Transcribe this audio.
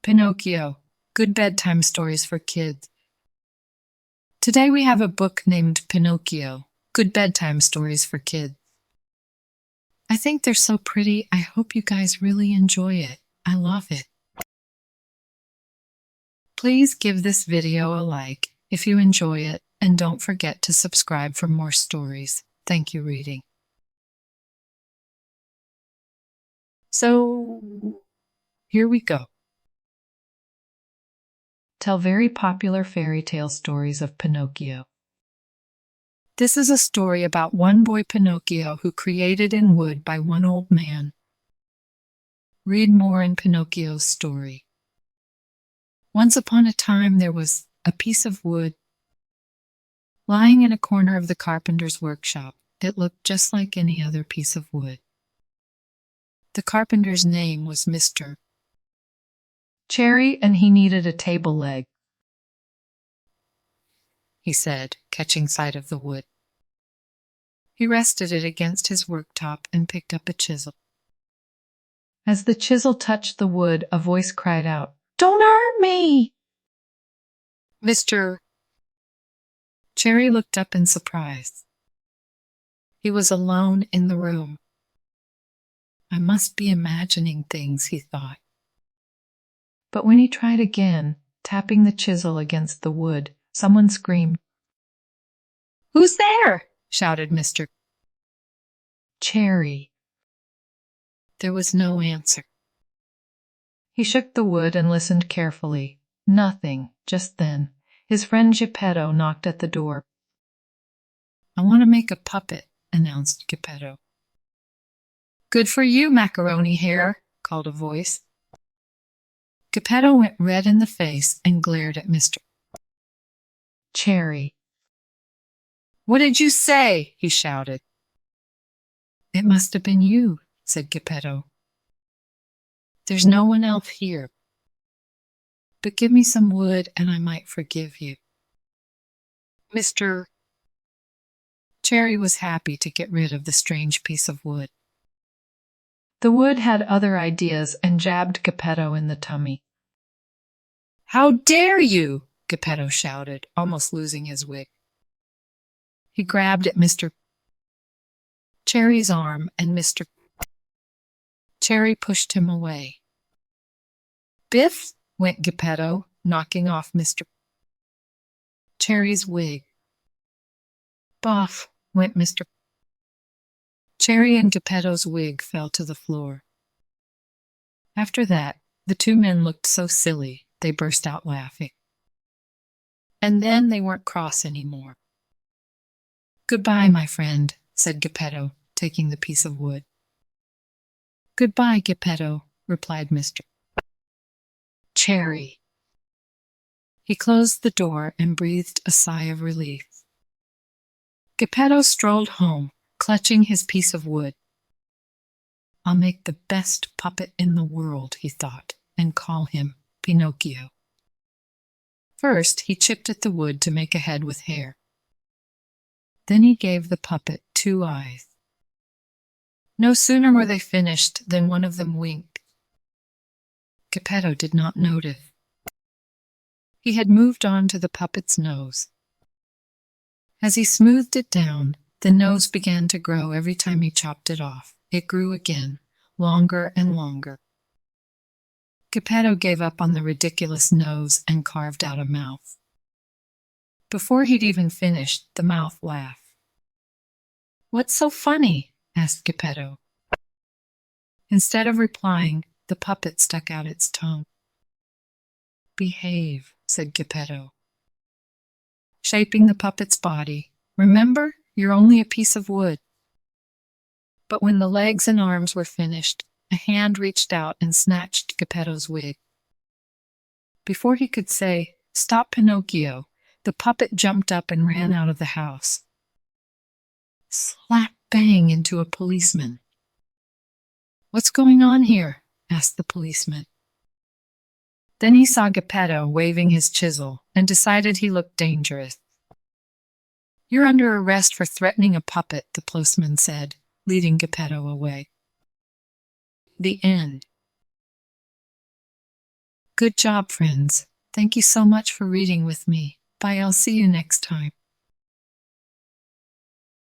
Pinocchio, Good Bedtime Stories for Kids. Today we have a book named Pinocchio, Good Bedtime Stories for Kids. I think they're so pretty. I hope you guys really enjoy it. I love it. Please give this video a like if you enjoy it, and don't forget to subscribe for more stories. Thank you, reading. So, here we go. Tell very popular fairy tale stories of Pinocchio. This is a story about one boy Pinocchio who created in wood by one old man. Read more in Pinocchio's story. Once upon a time there was a piece of wood lying in a corner of the carpenter's workshop. It looked just like any other piece of wood. The carpenter's name was Mr. Cherry, and he needed a table leg, he said, catching sight of the wood. He rested it against his worktop and picked up a chisel. As the chisel touched the wood, a voice cried out, "Don't hurt me!" Mr. Cherry looked up in surprise. He was alone in the room. I must be imagining things, he thought. But when he tried again, tapping the chisel against the wood, someone screamed. "Who's there?" shouted Mr. Cherry. There was no answer. He shook the wood and listened carefully. Nothing. Just then, his friend Geppetto knocked at the door. "I want to make a puppet," announced Geppetto. "Good for you, Macaroni Hair," called a voice. Geppetto went red in the face and glared at Mr. Cherry. "What did you say?" he shouted. "It must have been you," said Geppetto. "There's no one else here. But give me some wood and I might forgive you." Mr. Cherry was happy to get rid of the strange piece of wood. The wood had other ideas and jabbed Geppetto in the tummy. "How dare you!" Geppetto shouted, almost losing his wig. He grabbed at Mr. Cherry's arm, and Mr. Cherry pushed him away. "Biff!" went Geppetto, knocking off Mr. Cherry's wig. "Boff!" went Mr. Cherry, and Geppetto's wig fell to the floor. After that, the two men looked so silly, they burst out laughing. And then they weren't cross anymore. "Goodbye, my friend," said Geppetto, taking the piece of wood. "Goodbye, Geppetto," replied Mr. Cherry. He closed the door and breathed a sigh of relief. Geppetto strolled home, clutching his piece of wood. "I'll make the best puppet in the world," he thought, "and call him Pinocchio." First, he chipped at the wood to make a head with hair. Then he gave the puppet 2 eyes. No sooner were they finished than one of them winked. Geppetto did not notice. He had moved on to the puppet's nose. As he smoothed it down, the nose began to grow every time he chopped it off. It grew again, longer and longer. Geppetto gave up on the ridiculous nose and carved out a mouth. Before he'd even finished, the mouth laughed. "What's so funny?" asked Geppetto. Instead of replying, the puppet stuck out its tongue. "Behave," said Geppetto, shaping the puppet's body. "Remember, you're only a piece of wood." But when the legs and arms were finished, a hand reached out and snatched Geppetto's wig. Before he could say, "Stop, Pinocchio," the puppet jumped up and ran out of the house. Slap bang into a policeman. "What's going on here?" asked the policeman. Then he saw Geppetto waving his chisel and decided he looked dangerous. "You're under arrest for threatening a puppet," the policeman said, leading Geppetto away. The end. Good job, friends. Thank you so much for reading with me. Bye, I'll see you next time.